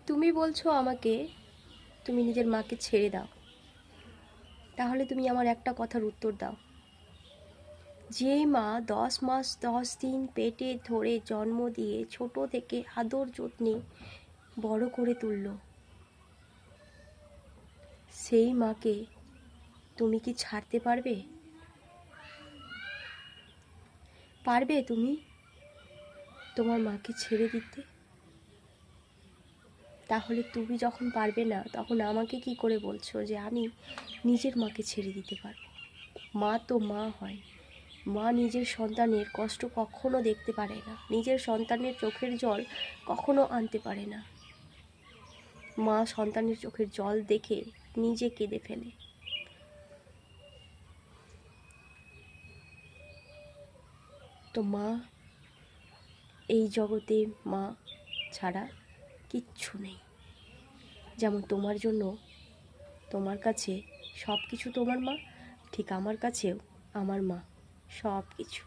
তুমি বলছো আমাকে তুমি নিজের মাকে ছেড়ে দাও, তাহলে তুমি আমার একটা কথার উত্তর দাও। যেই মা 10 মাস 10 দিন পেটে ধরে জন্ম দিয়ে ছোট থেকে আদর যত্নে বড় করে তুললো, সেই মাকে তুমি কি ছাড়তে পারবে? পারবে তুমি তোমার মাকে ছেড়ে দিতে? তাহলে তুমি যখন পারবে না, তখন আমাকে কি করে বলছো যে আমি নিজের মাকে ছেড়ে দিতে পারবো? মা তো মা হয়, মা নিজের সন্তানের কষ্ট কখনো দেখতে পারে না, নিজের সন্তানের চোখের জল কখনো আনতে পারে না। মা সন্তানের চোখের জল দেখে নিজে কেঁদে ফেলে। তো মা, এই জগতে মা ছাড়া কিচ্ছু নেই। যেমন তোমার জন্য, তোমার কাছে সব কিছু তোমার মা, ঠিক আমার কাছেও আমার মা সব কিছু।